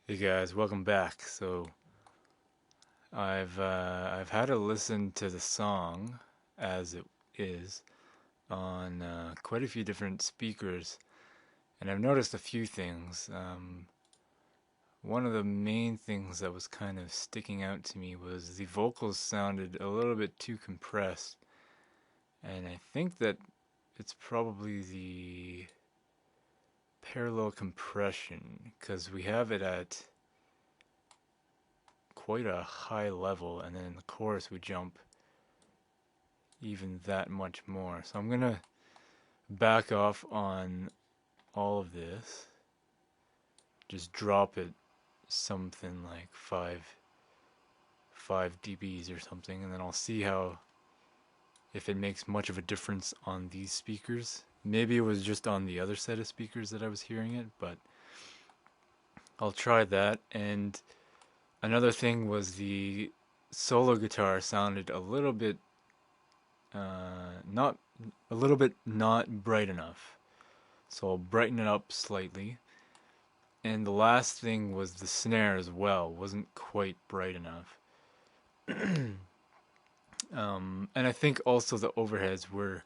Hey guys, welcome back. I've had to listen to the song as it is on quite a few different speakers, and I've noticed a few things. One of the main things that was kind of sticking out to me was the vocals sounded a little bit too compressed, and I think that it's probably the parallel compression because we have it at quite a high level, and then in the chorus we jump even that much more. So I'm gonna back off on all of this, just drop it something like 5 dBs or something, and then I'll see how, if it makes much of a difference on these speakers. Maybe it was just on the other set of speakers that I was hearing it, but I'll try that. And another thing was the solo guitar sounded not a little bit not bright enough. So I'll brighten it up slightly. And the last thing was the snare as well, wasn't quite bright enough. And I think also the overheads were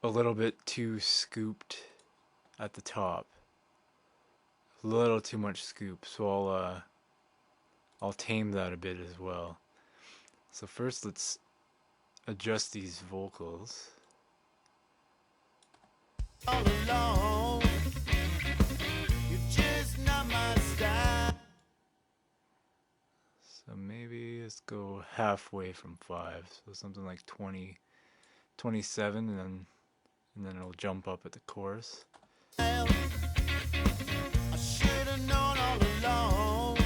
a little bit too scooped at the top, a little too much scoop. So I'll tame that a bit as well. So first, let's adjust these vocals. All alone, you're just not my style. So maybe let's go halfway from 5, so something like 20, 27, and then it'll jump up at the chorus. I should have known all along.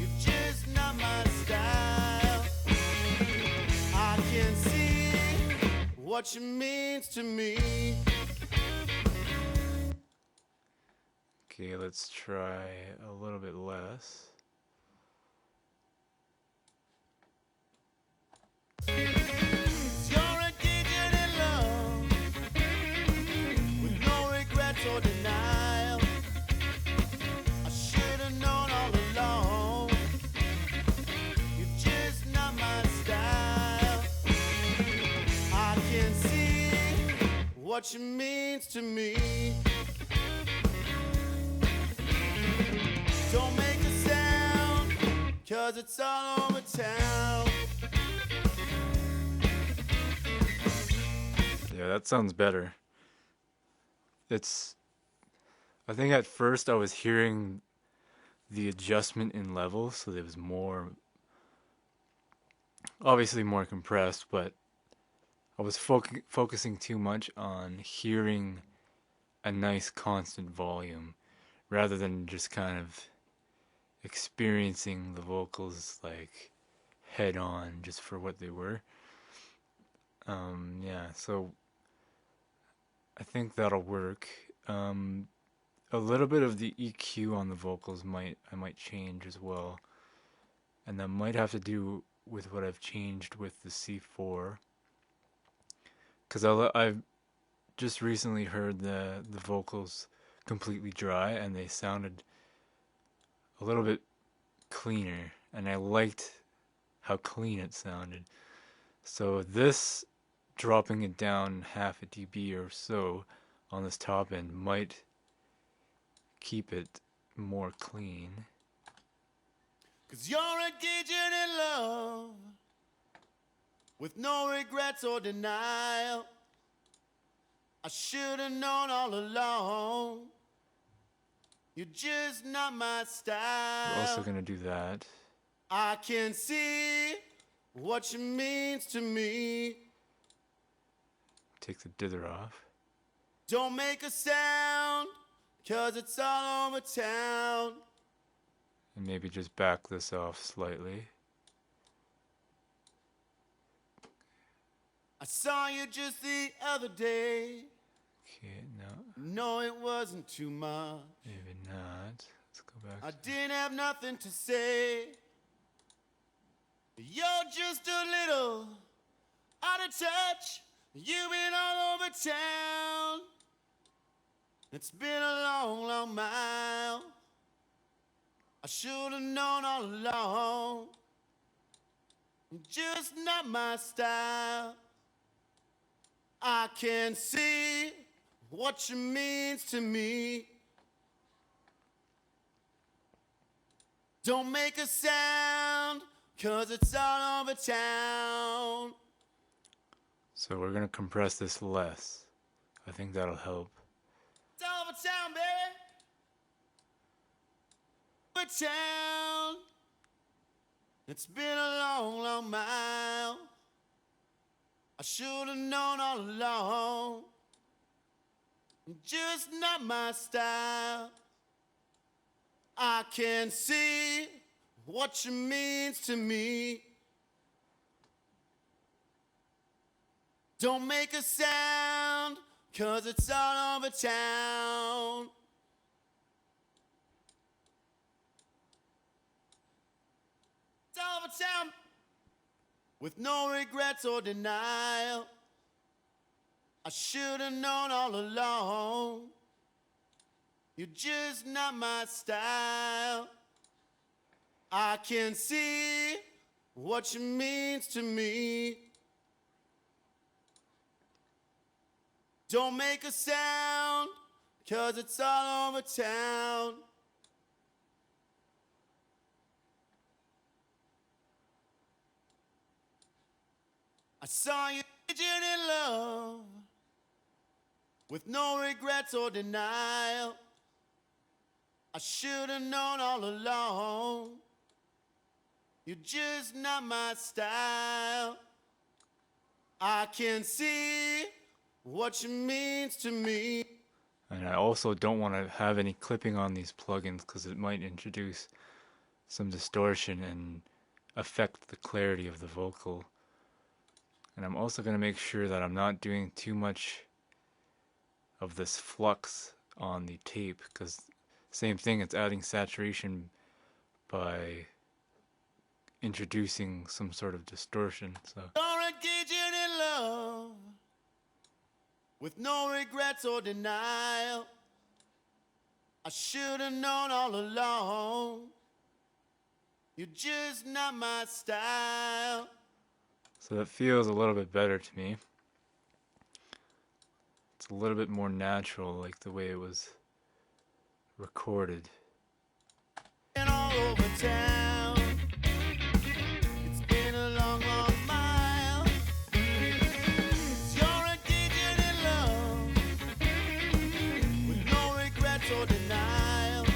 You're just not my style. I can see what you means to me. Okay, let's try a little bit less. You're engaging in love with no regrets or denial. I should have known all along. You're just not my style. I can see what you means to me. Don't make a sound, 'cause it's all over town. Yeah, that sounds better. I think at first I was hearing the adjustment in level, so it was obviously more compressed, but I was focusing too much on hearing a nice constant volume rather than just kind of experiencing the vocals like head on just for what they were. Yeah, so I think that'll work. A little bit of the EQ on the vocals I might change as well, and that might have to do with what I've changed with the C4, because I've just recently heard the vocals completely dry and they sounded a little bit cleaner, and I liked how clean it sounded. So this dropping it down half a dB or so on this top end might keep it more clean. 'Cause you're engaging in love with no regrets or denial. I should have known all along. You're just not my style. We're also gonna do that. I can see what you means to me. Take the dither off. Don't make a sound, 'cause it's all over town. And maybe just back this off slightly. I saw you just the other day. Okay, no. No, it wasn't too much. Maybe not. Let's go back. I didn't have nothing to say. You're just a little out of touch. You've been all over town. It's been a long, long mile. I should have known all along. Just not my style. I can see what you means to me. Don't make a sound, 'cause it's all over town. So we're gonna compress this less. I think that'll help. It's all over town, baby. Over town. It's been a long, long mile. I should have known all along. Just not my style. I can see what you means to me. Don't make a sound, 'cause it's all over town. It's all over town. With no regrets or denial. I should have known all along. You're just not my style. I can see what you means to me. Don't make a sound, 'cause it's all over town. I saw you in love, with no regrets or denial. I should have known all along. You're just not my style. I can see what you means to me. And I also don't want to have any clipping on these plugins because it might introduce some distortion and affect the clarity of the vocal. And I'm also going to make sure that I'm not doing too much of this flux on the tape, because same thing, it's adding saturation by introducing some sort of distortion. So Engaging in love, with no regrets or denial. I should have known all along. You're just not my style. So that feels a little bit better to me. It's a little bit more natural, like the way it was recorded. And all over town. It's been a long, long mile. You're engaging in love, with no regrets or denial.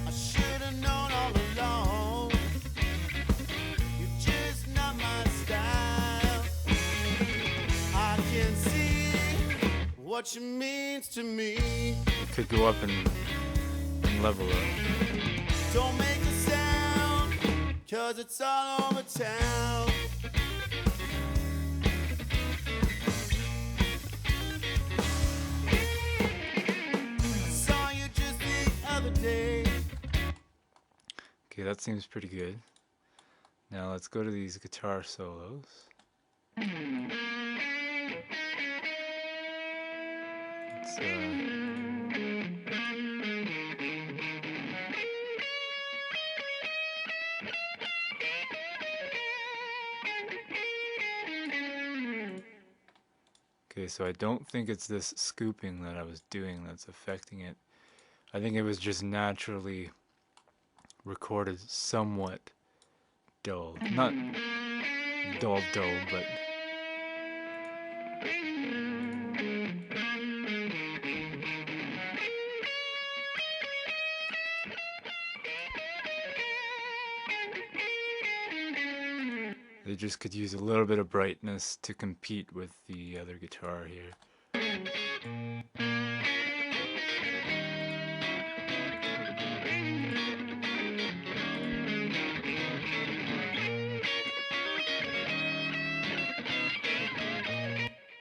I should have known all along. You're just not my style. I can see what you means to me. It could go up and level up. Don't make a sound, 'cause it's all over town. I saw you just the other day. Okay, that seems pretty good. Now let's go to these guitar solos. Okay, so I don't think it's this scooping that I was doing that's affecting it. I think it was just naturally recorded somewhat dull. Not dull, but they just could use a little bit of brightness to compete with the other guitar here.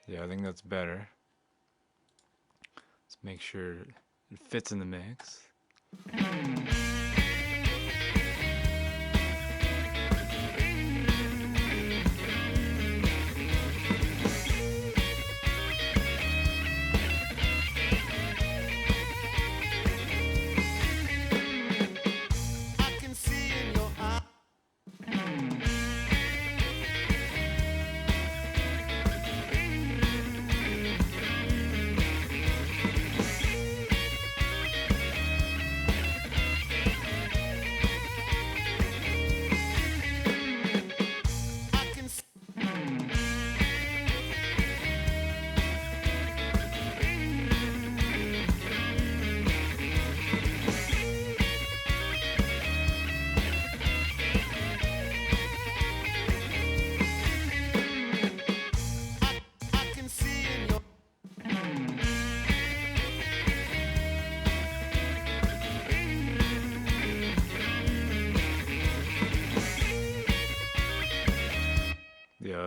Yeah, I think that's better. Let's make sure it fits in the mix.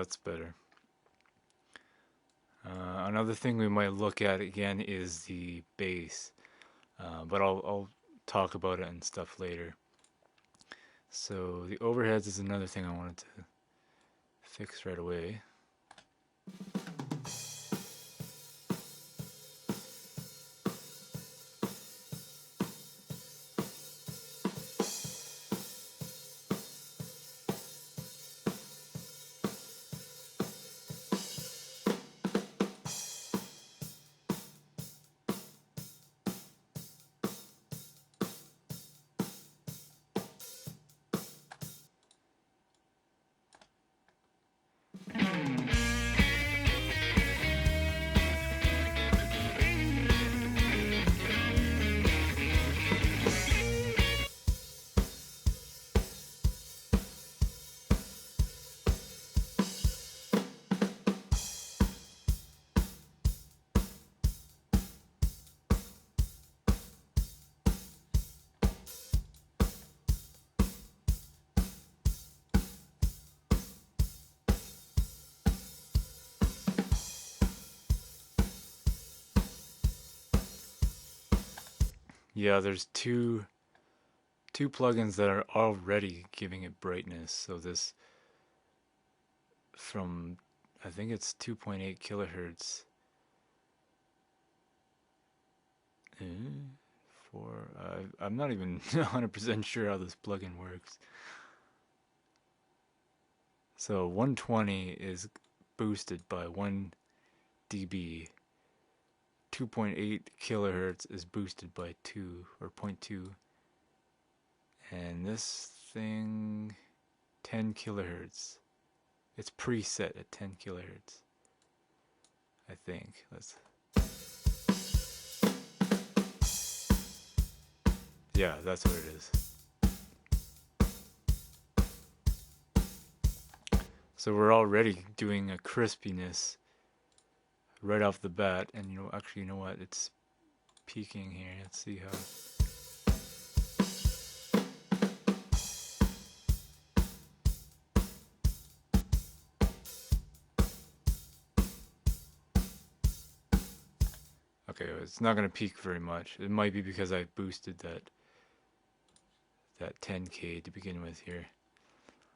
that's better. Another thing we might look at again is the bass, but I'll talk about it and stuff later. So the overheads is another thing I wanted to fix right away. Yeah, there's two plugins that are already giving it brightness. So this from, I think it's 2.8 kilohertz. For I'm not even 100% sure how this plugin works. So 120 is boosted by 1 dB. 2.8 kilohertz is boosted by 2 or 0.2. And this thing 10 kilohertz. It's preset at 10 kilohertz. I think. Yeah, that's what it is. So we're already doing a crispiness right off the bat, and actually, you know what? It's peaking here. Let's see how. Okay, it's not going to peak very much. It might be because I boosted that 10K to begin with here.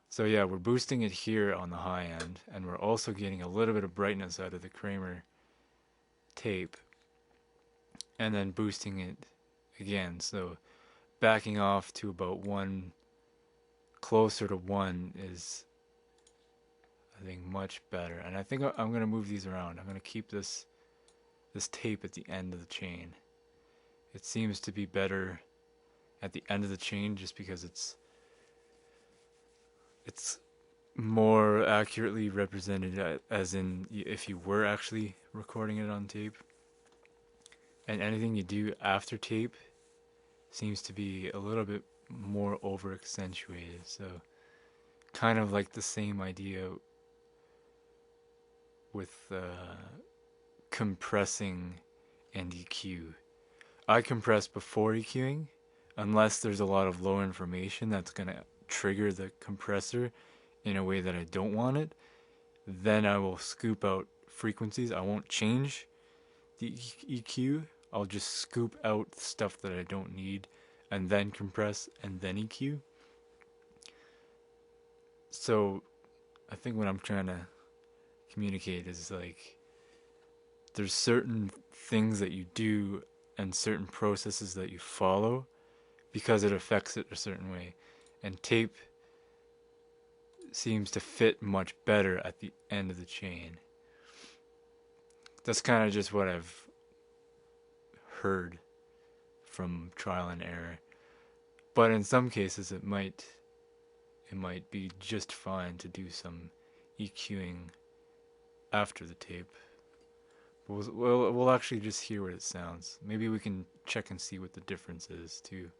So yeah, we're boosting it here on the high end, and we're also getting a little bit of brightness out of the Kramer tape, and then boosting it again. So backing off to about 1, closer to 1 is, I think, much better. And I think I'm going to move these around. I'm going to keep this tape at the end of the chain. It seems to be better at the end of the chain just because it's more accurately represented, as in if you were actually recording it on tape. And anything you do after tape seems to be a little bit more over accentuated. So kind of like the same idea with compressing and EQ. I compress before EQing, unless there's a lot of low information that's going to trigger the compressor in a way that I don't want it. Then I will scoop out frequencies. I won't change the EQ. I'll just scoop out stuff that I don't need and then compress and then EQ. So I think what I'm trying to communicate is like there's certain things that you do and certain processes that you follow because it affects it a certain way. And tape seems to fit much better at the end of the chain. That's kind of just what I've heard from trial and error. But in some cases it might be just fine to do some EQing after the tape. We'll actually just hear what it sounds. Maybe we can check and see what the difference is too.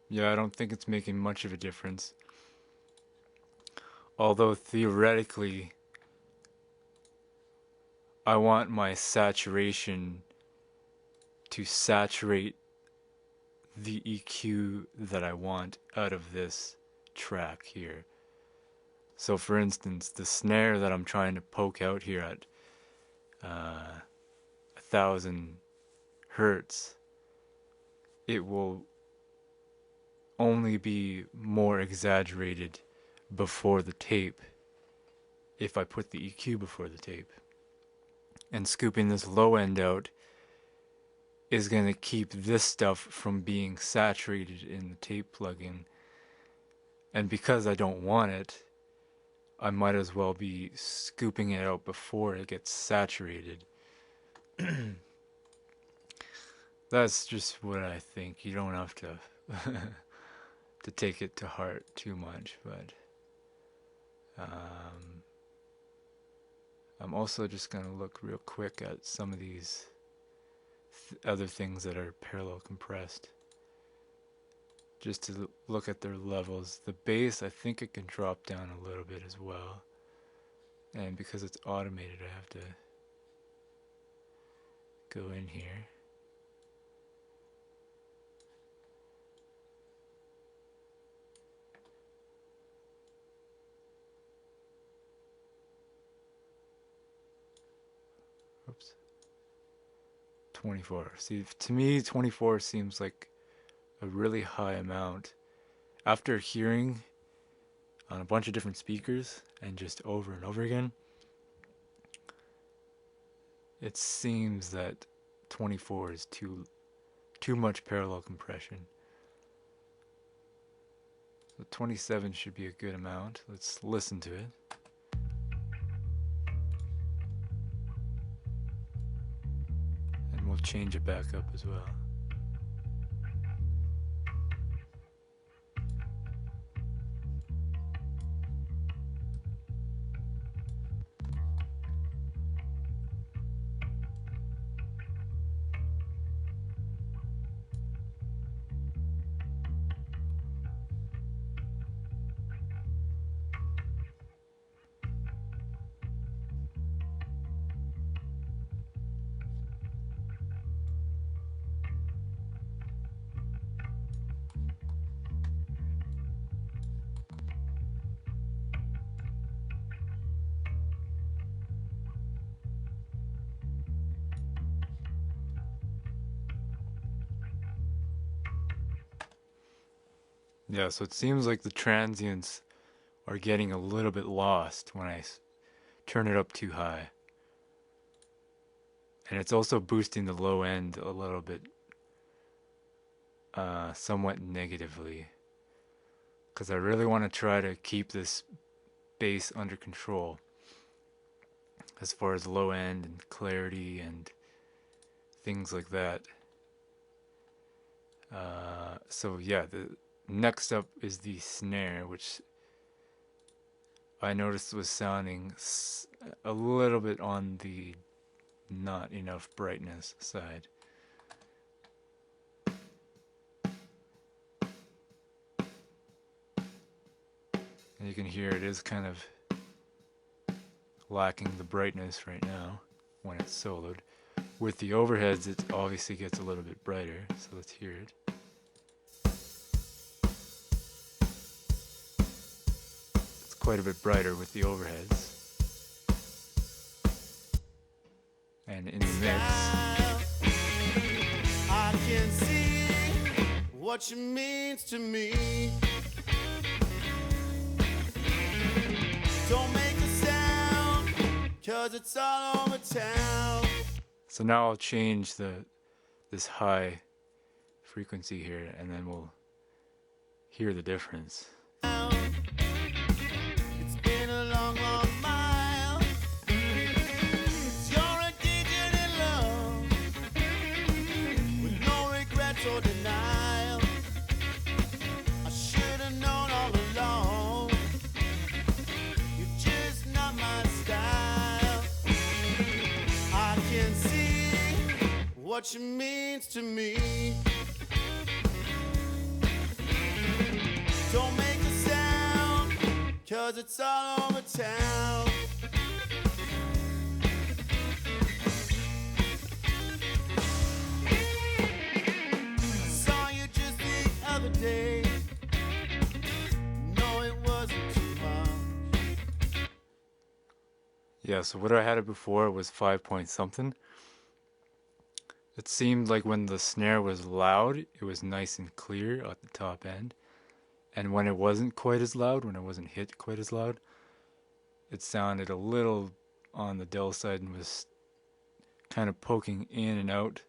Yeah, I don't think it's making much of a difference. Although theoretically, I want my saturation to saturate the EQ that I want out of this track here. So for instance, the snare that I'm trying to poke out here at 1,000 hertz, it will only be more exaggerated before the tape if I put the EQ before the tape. And scooping this low end out is going to keep this stuff from being saturated in the tape plugin. And because I don't want it, I might as well be scooping it out before it gets saturated. That's just what I think. You don't have to to take it to heart too much, but I'm also just going to look real quick at some of these other things that are parallel compressed, just to look at their levels. The bass, I think it can drop down a little bit as well, and because it's automated, I have to go in here. Oops. 24. See, to me, 24 seems like a really high amount. After hearing on a bunch of different speakers and just over and over again, it seems that 24 is too much parallel compression. So 27 should be a good amount. Let's listen to it. And we'll change it back up as well. Yeah, so it seems like the transients are getting a little bit lost when I turn it up too high. And it's also boosting the low end a little bit, somewhat negatively. Because I really want to try to keep this bass under control as far as low end and clarity and things like that. So yeah, the next up is the snare, which I noticed was sounding a little bit on the not enough brightness side. And you can hear it is kind of lacking the brightness right now when it's soloed. With the overheads, it obviously gets a little bit brighter, so let's hear it. It's quite a bit brighter with the overheads. And in the mix, I can see what you means to me. Don't make a sound, 'cause it's all over town. so now I'll change this high frequency here, and then we'll hear the difference. It's been a long, long mile. 'Cause you're a digit in love, with no regrets or denial. I should have known all along, you're just not my style. I can see what you means to me. 'cause it's all over town. I saw you just the other day. No, it wasn't too much. Yeah, so what I had it before was 5 point something. It seemed like when the snare was loud, it was nice and clear at the top end. And when it wasn't quite as loud, when it wasn't hit quite as loud, it sounded a little on the dull side and was kind of poking in and out.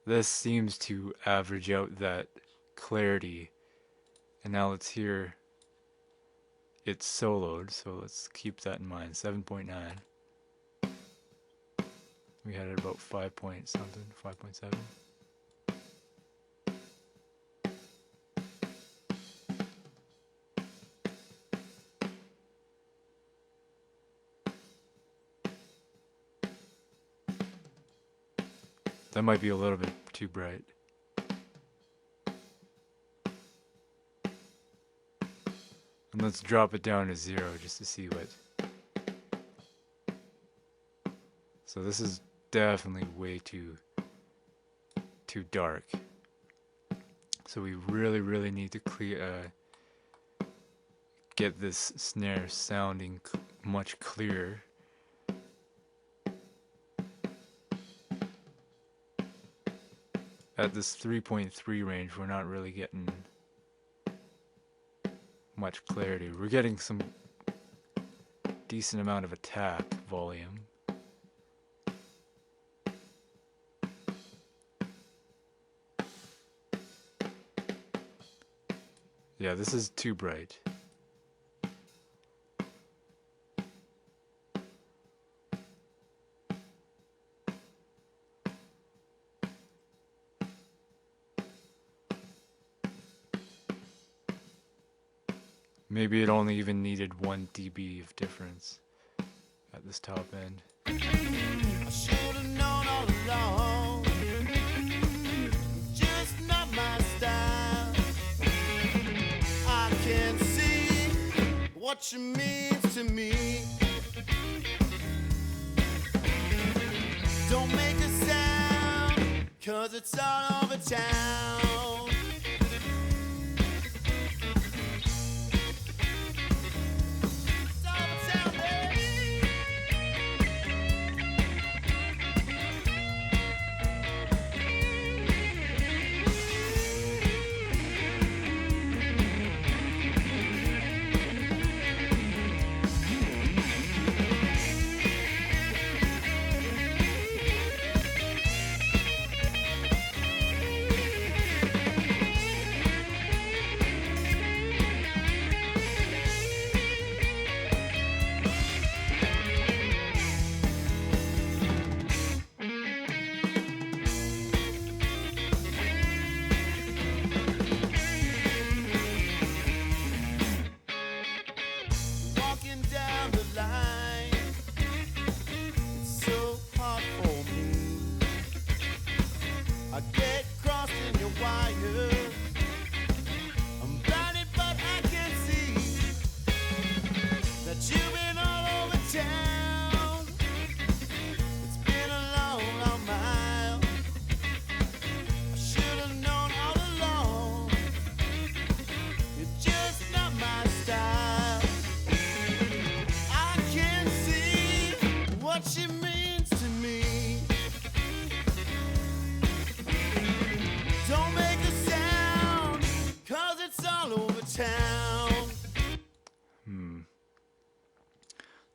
This seems to average out that clarity. And now let's hear it soloed, so let's keep that in mind. 7.9. We had it about 5 point something, 5.7. That might be a little bit too bright. And let's drop it down to 0 just to see what. So this is definitely way too dark. So we really need to get this snare sounding much clearer. At this 3.3 range, we're not really getting much clarity. We're getting some decent amount of attack volume. Yeah, this is too bright. Maybe it only even needed 1 dB of difference at this top end. I should have known all along. Just not my style. I can see what you mean to me. Don't make a sound, 'cause it's all over town.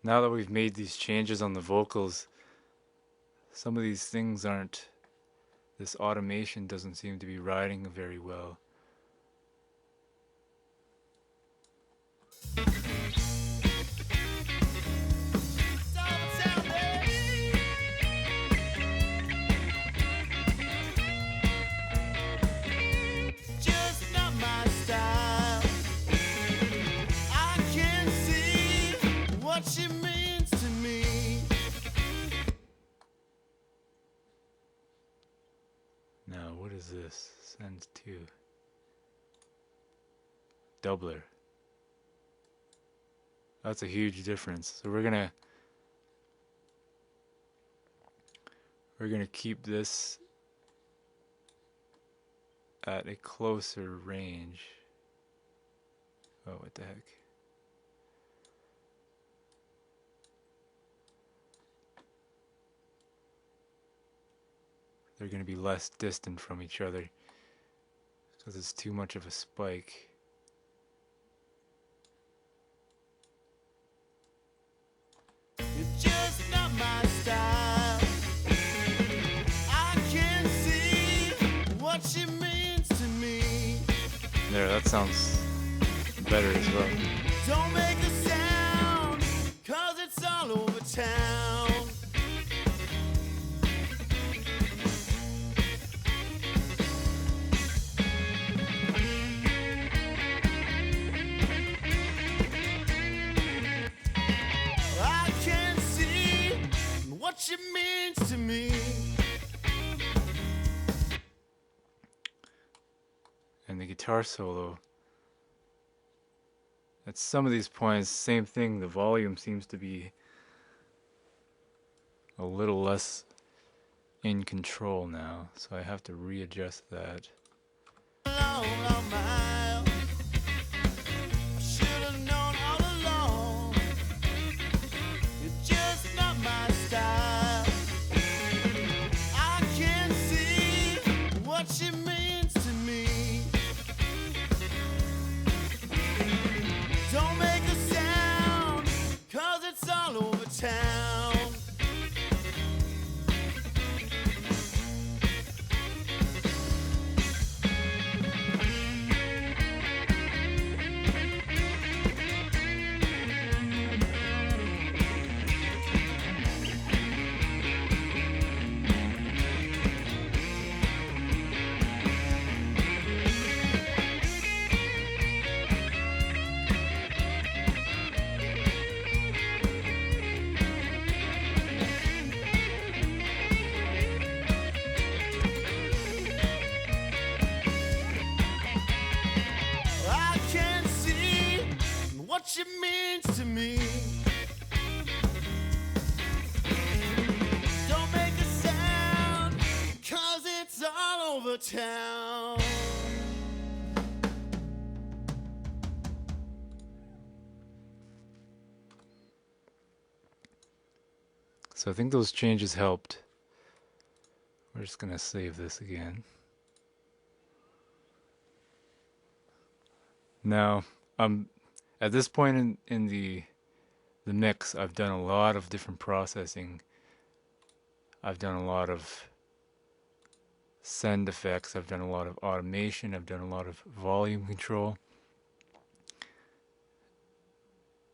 Now that we've made these changes on the vocals, some of these things aren't, this automation doesn't seem to be riding very well. Now, what is this? Send to doubler. That's a huge difference. So we're gonna keep this at a closer range. Oh, what the heck? They're gonna be less distant from each other because it's too much of a spike. It's just not my style. I can see what she means to me. There, that sounds better as well. Don't make a sound, 'cause it's all over town. I can see what she means to me. And the guitar solo, at some of these points, same thing, the volume seems to be a little less in control now, so I have to readjust that. Long, long mile. I should have known all along. It's just not my style. I can see what she means to me. Don't make a sound, 'cause it's all over town. I can see what she means to me. Don't make a sound, 'cause it's all over town. So I think those changes helped. We're just gonna save this again. Now, at this point in the mix, I've done a lot of different processing. I've done a lot of send effects. I've done a lot of automation. I've done a lot of volume control.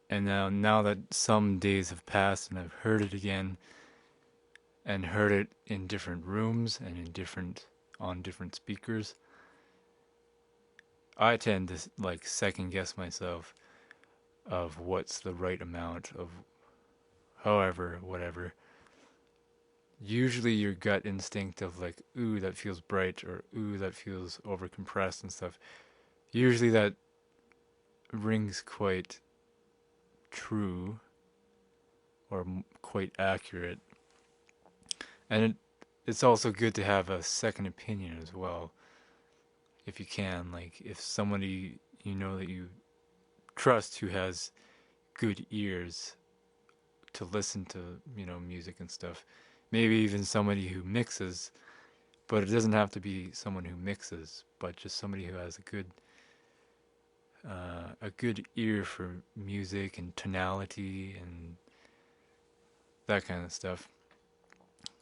And now that some days have passed and I've heard it again and heard it in different rooms and on different speakers, I tend to like second guess myself of what's the right amount of however, whatever. Usually your gut instinct of like, ooh, that feels bright, or ooh, that feels over compressed and stuff. Usually that rings quite true or quite accurate. And it's also good to have a second opinion as well, if you can. Like if somebody you know that you trust who has good ears to listen to, music and stuff. Maybe even somebody who mixes, but it doesn't have to be someone who mixes, but just somebody who has a good ear for music and tonality and that kind of stuff.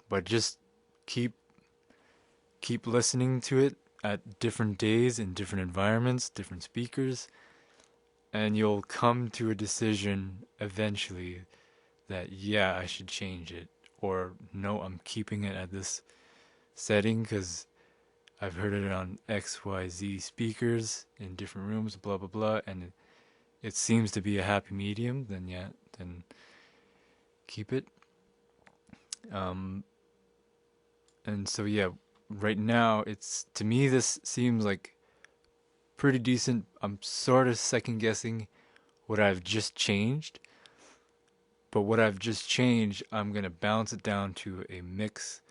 But just keep listening to it at different days in different environments, different speakers, and you'll come to a decision eventually that yeah, I should change it, or no, I'm keeping it at this setting because I've heard it on XYZ speakers in different rooms, blah blah blah, and it seems to be a happy medium. Then yeah, then keep it. And so yeah, right now it's, to me, this seems like pretty decent. I'm sort of second guessing what I've just changed. But what I've just changed, I'm going to bounce it down to a mix,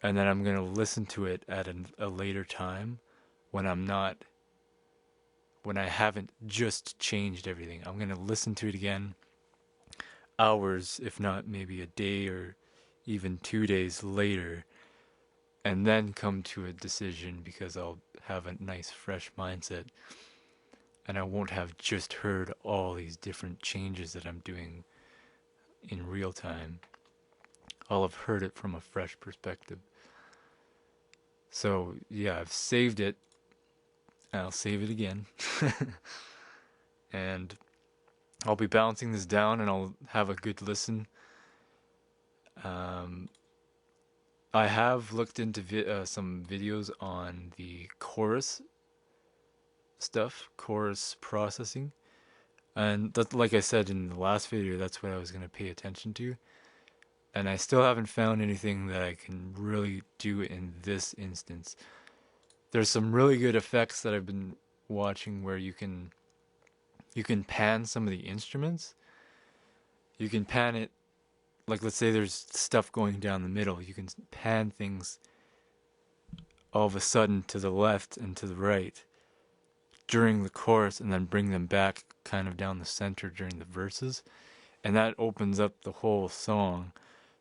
and then I'm going to listen to it at a later time when when I haven't just changed everything. I'm going to listen to it again hours, if not maybe a day or even 2 days later, and then come to a decision because I'll have a nice fresh mindset and I won't have just heard all these different changes that I'm doing in real time. I'll have heard it from a fresh perspective. So, yeah, I've saved it. I'll save it again. And I'll be bouncing this down and I'll have a good listen. I have looked into some videos on the chorus stuff, chorus processing. And that, like I said in the last video, that's what I was going to pay attention to. And I still haven't found anything that I can really do in this instance. There's some really good effects that I've been watching where you can pan some of the instruments. You can pan it, like let's say there's stuff going down the middle. You can pan things all of a sudden to the left and to the right during the chorus and then bring them back kind of down the center during the verses. And that opens up the whole song.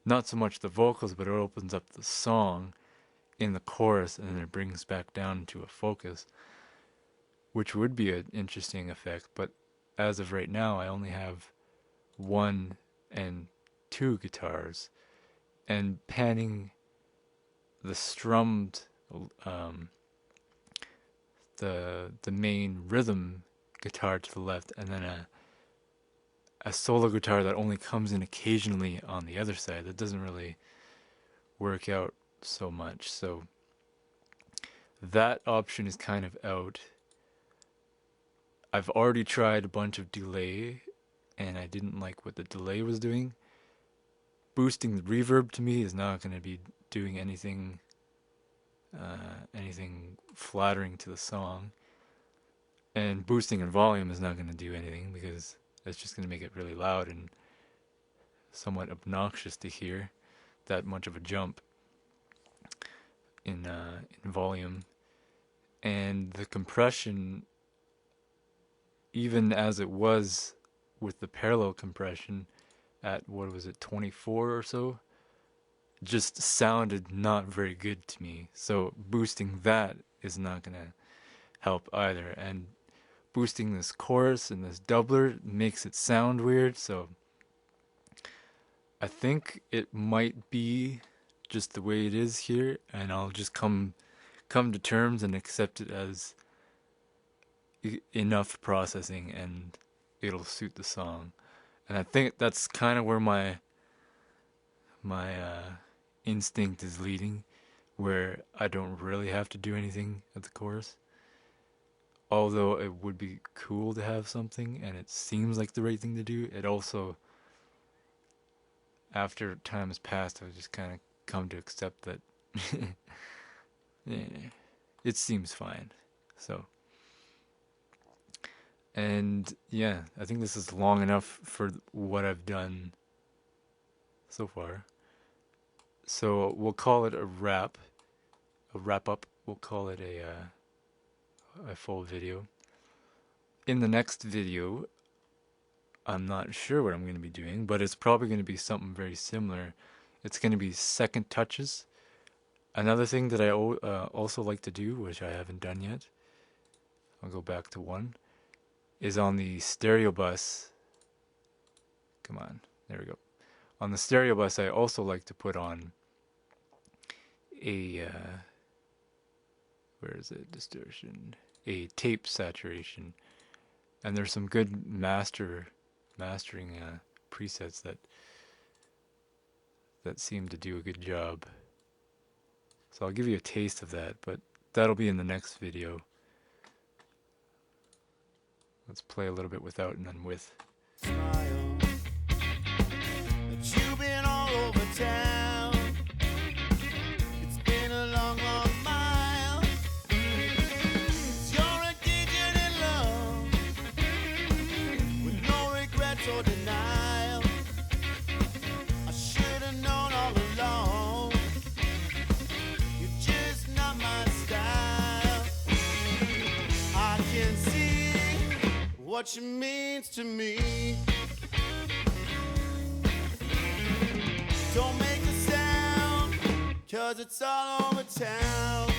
Not so much the vocals, but it opens up the song in the chorus and then it brings back down to a focus, which would be an interesting effect. But as of right now, I only have 1 and 2 guitars, and panning the strummed the main rhythm guitar to the left, and then a solo guitar that only comes in occasionally on the other side. That doesn't really work out so much. So that option is kind of out. I've already tried a bunch of delay and I didn't like what the delay was doing. Boosting the reverb to me is not going to be doing anything flattering to the song. And boosting in volume is not going to do anything because it's just going to make it really loud and somewhat obnoxious to hear that much of a jump in volume. And the compression, even as it was with the parallel compression at, 24 or so, just sounded not very good to me. So boosting that is not going to help either. And boosting this chorus and this doubler makes it sound weird. So I think it might be just the way it is here, and I'll just come to terms and accept it as enough processing and it'll suit the song. And I think that's kind of where my instinct is leading, where I don't really have to do anything at the chorus. Although it would be cool to have something and it seems like the right thing to do, it also, after time has passed, I've just kind of come to accept that it seems fine. So, and yeah, I think this is long enough for what I've done so far. So we'll call it a wrap up. We'll call it a full video. In the next video, I'm not sure what I'm going to be doing, but it's probably going to be something very similar. It's going to be second touches. Another thing that I also like to do, which I haven't done yet, I'll go back to one, is on the stereo bus. Come on, there we go. On the stereo bus, I also like to put on a where is it? Distortion. A tape saturation, and there's some good mastering presets that seem to do a good job. So I'll give you a taste of that, but that'll be in the next video. Let's play a little bit without and then with. Smile. But you've been all over town. It's been a long, long mile. 'Cause you're a digit in love can see what she means to me. Don't make a sound, 'cause it's all over town.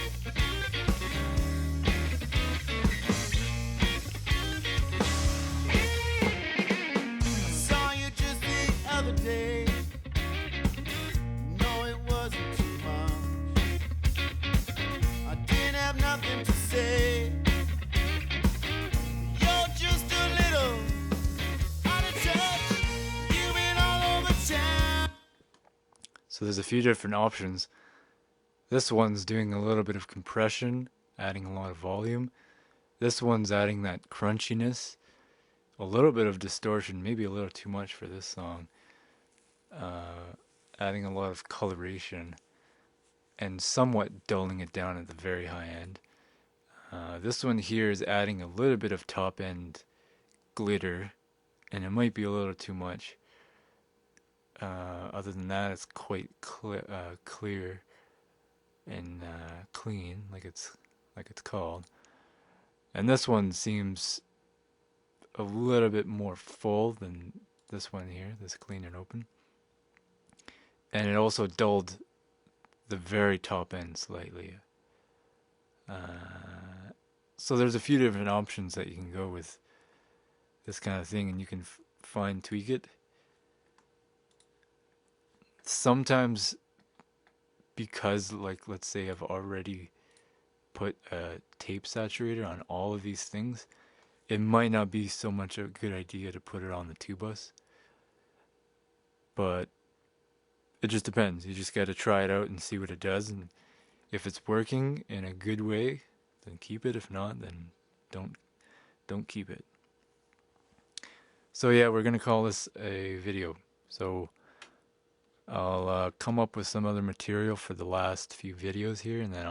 I saw you just the other day. No, it wasn't too much. I didn't have nothing to say. You're just a little out of touch. You've been all over town. So there's a few different options. This one's doing a little bit of compression, adding a lot of volume. This one's adding that crunchiness, a little bit of distortion, maybe a little too much for this song. Adding a lot of coloration and somewhat dulling it down at the very high end. This one here is adding a little bit of top end glitter, and it might be a little too much. Other than that, it's quite clear and clean, like it's called. And this one seems a little bit more full than this one here, this clean and open. And it also dulled the very top end slightly. So there's a few different options that you can go with this kind of thing, and you can fine tweak it. Sometimes, because, like, let's say I've already put a tape saturator on all of these things, it might not be so much a good idea to put it on the 2-bus. But it just depends. You just got to try it out and see what it does, and if it's working in a good way, then keep it. If not, then don't keep it. So yeah, we're gonna call this a video. So I'll come up with some other material for the last few videos here, and then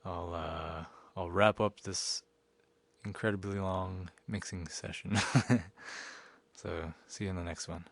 I'll wrap up this incredibly long mixing session. So see you in the next one.